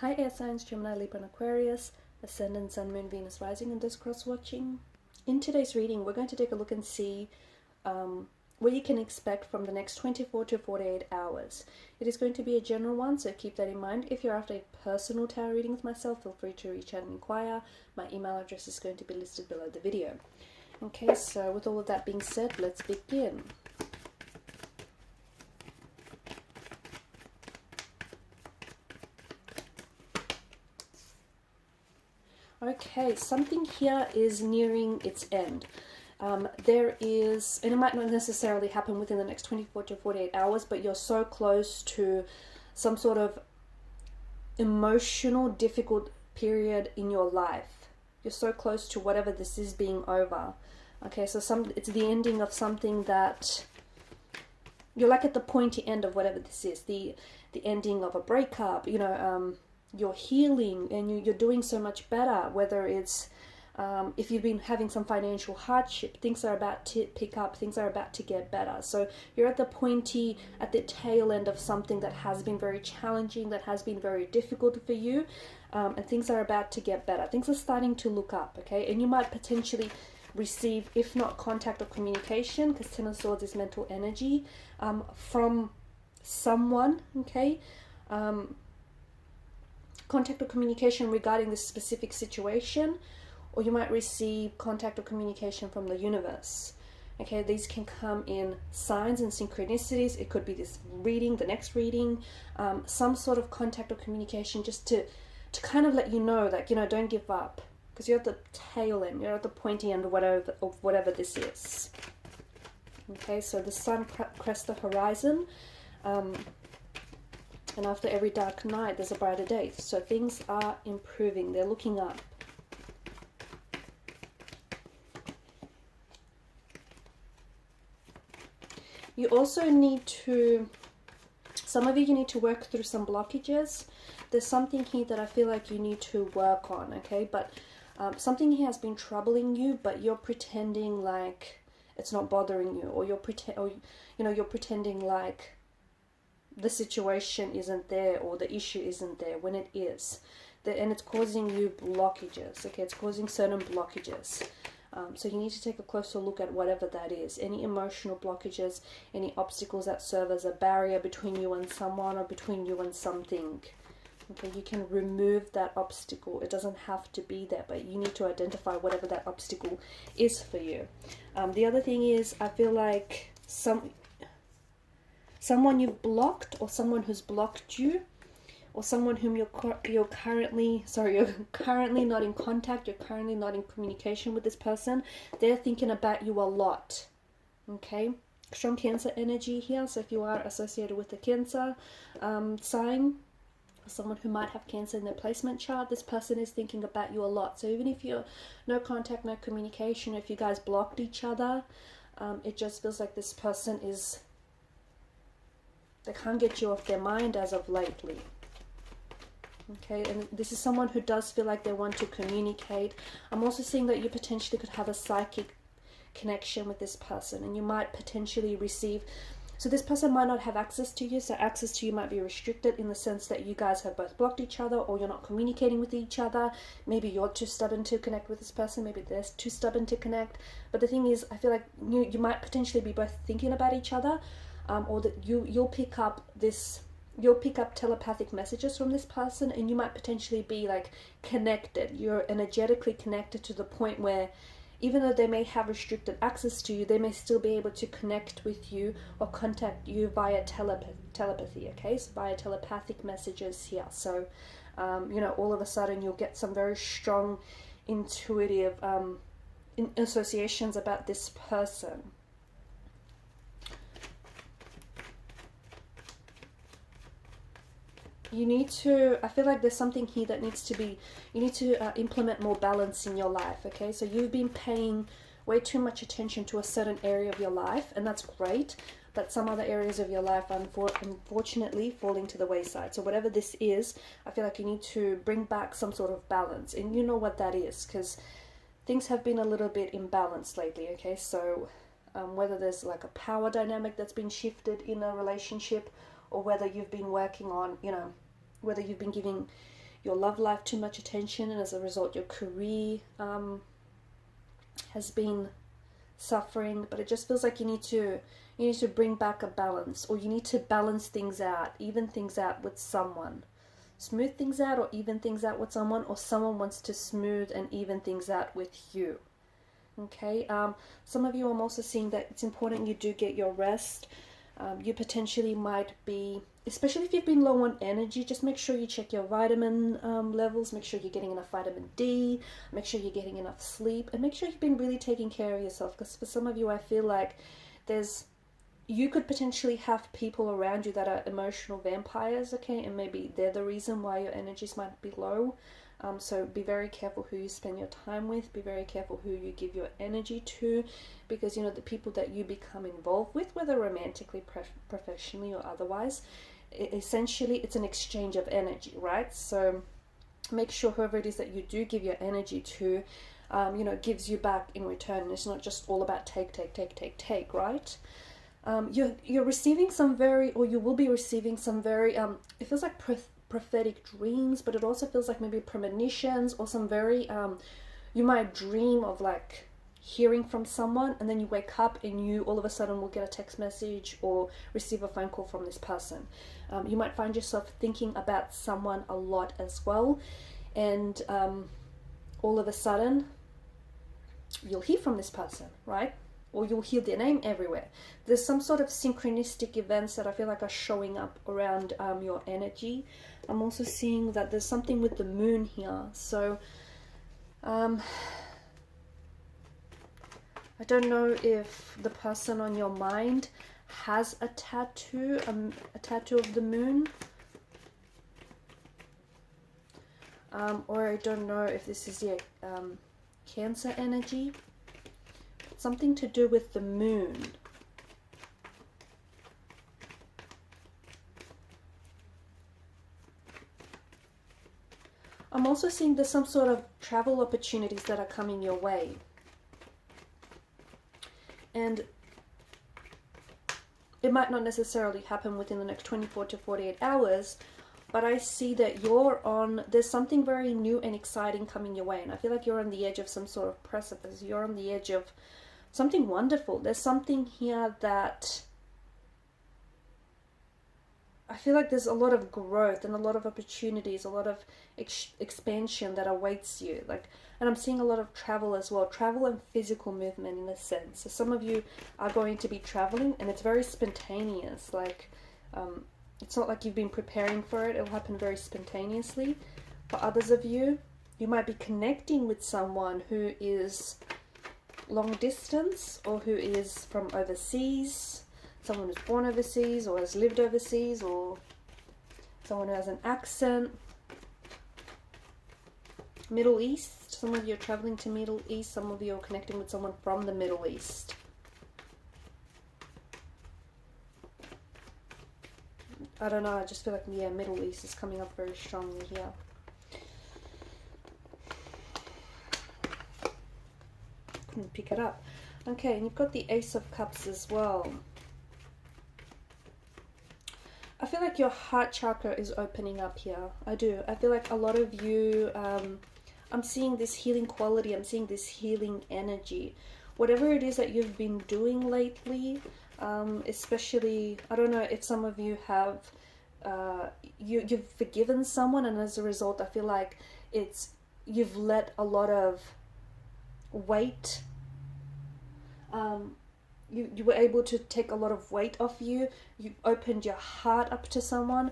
Hi air signs, Gemini, Libra and Aquarius, Ascendant, Sun, Moon, Venus, Rising, and those cross-watching. In today's reading, we're going to take a look and see what you can expect from the next 24 to 48 hours. It is going to be a general one, so keep that in mind. If you're after a personal tarot reading with myself, feel free to reach out and inquire. My email address is going to be listed below the video. Okay, so with all of that being said, let's begin. Okay, something here is nearing its end. There is, and it might not necessarily happen within the next 24 to 48 hours, but you're so close to some sort of emotional, difficult period in your life. You're so close to whatever this is being over. Okay, so it's the ending of something that you're like at the pointy end of whatever this is. The ending of a breakup, you know, you're healing and you're doing so much better, whether it's if you've been having some financial hardship, things are about to pick up, things are about to get better. So you're at the tail end of something that has been very challenging, that has been very difficult for you, and things are about to get better. Things are starting to look up, okay? And you might potentially receive, if not contact or communication, because Ten of Swords is mental energy, from someone, okay? Contact or communication regarding this specific situation, or you might receive contact or communication from the universe. Okay, these can come in signs and synchronicities. It could be this reading, the next reading, some sort of contact or communication, just to kind of let you know that, you know, don't give up, because you're at the tail end, you're at the pointy end of whatever this is. Okay, so the sun crests the horizon. And after every dark night, there's a brighter day. So things are improving. They're looking up. You also need to, some of you need to work through some blockages. There's something here that I feel like you need to work on, okay? But something here has been troubling you, but you're pretending like it's not bothering you, or you're pretending like the situation isn't there, or the issue isn't there, when it is. And it's causing you blockages, okay? It's causing certain blockages. So you need to take a closer look at whatever that is. Any emotional blockages, any obstacles that serve as a barrier between you and someone, or between you and something. Okay, you can remove that obstacle. It doesn't have to be there, but you need to identify whatever that obstacle is for you. The other thing is, I feel like someone you've blocked, or someone who's blocked you, or someone whom you're currently not in contact, you're currently not in communication with this person. They're thinking about you a lot. Okay, strong Cancer energy here. So if you are associated with the Cancer sign, someone who might have Cancer in their placement chart, this person is thinking about you a lot. So even if you're no contact, no communication, if you guys blocked each other, it just feels like this person is, they can't get you off their mind as of lately. Okay, and this is someone who does feel like they want to communicate. I'm also seeing that you potentially could have a psychic connection with this person, and you might potentially receive, so this person might not have access to you, so access to you might be restricted in the sense that you guys have both blocked each other, or you're not communicating with each other. Maybe you're too stubborn to connect with this person, maybe they're too stubborn to connect. But the thing is, I feel like you might potentially be both thinking about each other, or that you'll pick up telepathic messages from this person, and you might potentially be like connected. You're energetically connected to the point where even though they may have restricted access to you, they may still be able to connect with you or contact you via telepathy, okay? So via telepathic messages here. So, you know, all of a sudden you'll get some very strong intuitive associations about this person. You need to, I feel like there's something here that needs to be, you need to implement more balance in your life, okay? So you've been paying way too much attention to a certain area of your life, and that's great, but some other areas of your life are unfortunately falling to the wayside. So whatever this is, I feel like you need to bring back some sort of balance, and you know what that is, because things have been a little bit imbalanced lately, okay? So whether there's like a power dynamic that's been shifted in a relationship, or whether you've been working on, you know, whether you've been giving your love life too much attention, and as a result your career has been suffering. But it just feels like you need to bring back a balance, or you need to balance things out, even things out with someone. Smooth things out or even things out with someone, or someone wants to smooth and even things out with you. Okay, some of you, I'm also seeing that it's important you do get your rest. You potentially might be, especially if you've been low on energy, just make sure you check your vitamin levels, make sure you're getting enough vitamin D, make sure you're getting enough sleep, and make sure you've been really taking care of yourself. Because for some of you, I feel like you could potentially have people around you that are emotional vampires, okay, and maybe they're the reason why your energies might be low. So be very careful who you spend your time with, be very careful who you give your energy to, because, you know, the people that you become involved with, whether romantically, professionally, or otherwise, essentially it's an exchange of energy, right? So make sure whoever it is that you do give your energy to, you know, gives you back in return. It's not just all about take, right? You're receiving some very, or you will be receiving some very, it feels like prophetic dreams, but it also feels like maybe premonitions, or some very, you might dream of like hearing from someone, and then you wake up and you all of a sudden will get a text message or receive a phone call from this person. You might find yourself thinking about someone a lot as well, and all of a sudden you'll hear from this person, right? Or you'll hear their name everywhere. There's some sort of synchronistic events that I feel like are showing up around your energy. I'm also seeing that there's something with the moon here. So I don't know if the person on your mind has a tattoo of the moon. Or I don't know if this is your Cancer energy. Something to do with the moon. I'm also seeing there's some sort of travel opportunities that are coming your way. And it might not necessarily happen within the next 24 to 48 hours, but I see that there's something very new and exciting coming your way. And I feel like you're on the edge of some sort of precipice. You're on the edge of something wonderful. There's something here that I feel like there's a lot of growth and a lot of opportunities, a lot of expansion that awaits you. And I'm seeing a lot of travel as well, travel and physical movement in a sense. So some of you are going to be traveling, and it's very spontaneous. It's not like you've been preparing for it. It'll happen very spontaneously. For others of you, you might be connecting with someone who is long distance, or who is from overseas, someone who's born overseas or has lived overseas, or someone who has an accent. Middle East, some of you are traveling to Middle East, some of you are connecting with someone from the Middle East. I don't know, I just feel like, yeah, Middle East is coming up very strongly here. Couldn't pick it up. Okay, and you've got the Ace of Cups as well. I feel like your heart chakra is opening up here. I do. I feel like a lot of you, I'm seeing this healing quality. I'm seeing this healing energy. Whatever it is that you've been doing lately, especially, I don't know if some of you have, you've forgiven someone, and as a result, I feel like you've let a lot of weight, you were able to take a lot of weight off you. You opened your heart up to someone,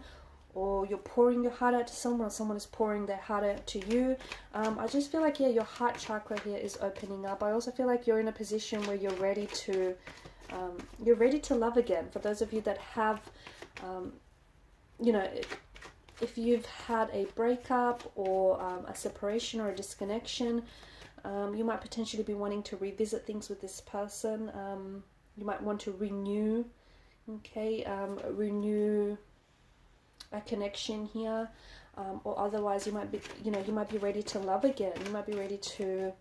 or you're pouring your heart out to someone, or someone is pouring their heart out to you. I just feel like, yeah, your heart chakra here is opening up. I also feel like you're in a position where you're ready to love again. For those of you that have, you know, if you've had a breakup or a separation or a disconnection, you might potentially be wanting to revisit things with this person. You might want to renew, renew a connection here, or otherwise you might be, you might be ready to love again. You might be ready to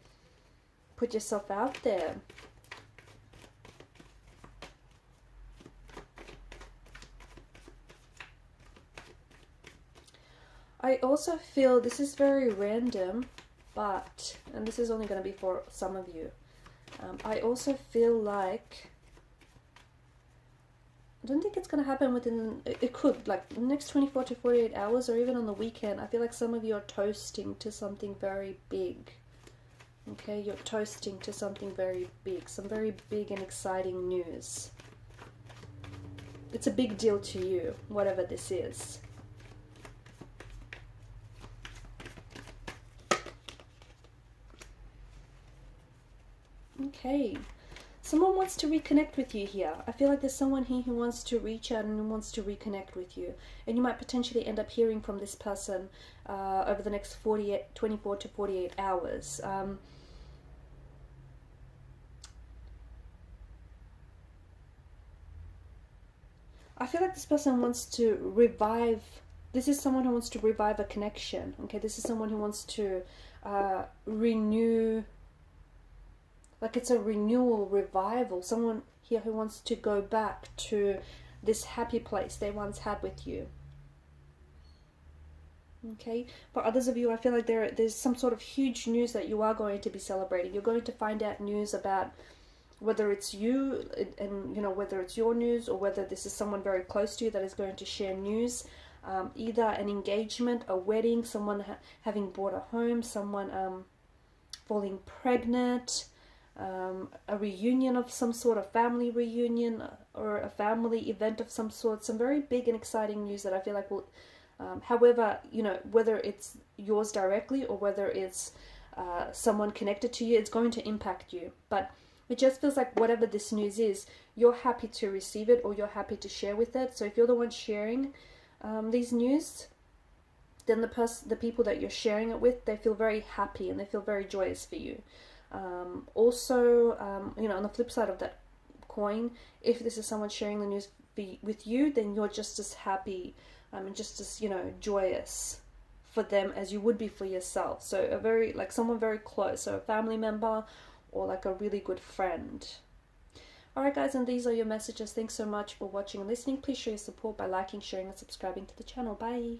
put yourself out there. I also feel, this is very random, but, and this is only going to be for some of you, I also feel like, I don't think it's going to happen within, it could, like the next 24 to 48 hours or even on the weekend. I feel like some of you are toasting to something very big. Okay, you're toasting to something very big, some very big and exciting news. It's a big deal to you, whatever this is. Okay, someone wants to reconnect with you here. I feel like there's someone here who wants to reach out and who wants to reconnect with you. And you might potentially end up hearing from this person over the next 24 to 48 hours. I feel like this person wants to revive, this is someone who wants to revive a connection, okay? This is someone who wants to renew, like it's a renewal, revival. Someone here who wants to go back to this happy place they once had with you. Okay, for others of you, I feel like there's some sort of huge news that you are going to be celebrating. You're going to find out news about whether it's you and you know, whether it's your news or whether this is someone very close to you that is going to share news, either an engagement, a wedding, someone having bought a home, someone falling pregnant, a reunion of some sort, a family reunion or a family event of some sort, some very big and exciting news that I feel like will, however, you know, whether it's yours directly or whether it's someone connected to you, it's going to impact you. But it just feels like whatever this news is, you're happy to receive it or you're happy to share with it. So if you're the one sharing these news, then the people that you're sharing it with, they feel very happy and they feel very joyous for you. Also, you know, on the flip side of that coin, if this is someone sharing the news with you, then you're just as happy and just as, you know, joyous for them as you would be for yourself. So a very, like someone very close, so a family member or like a really good friend. Alright guys, and these are your messages. Thanks so much for watching and listening. Please show your support by liking, sharing and subscribing to the channel. Bye!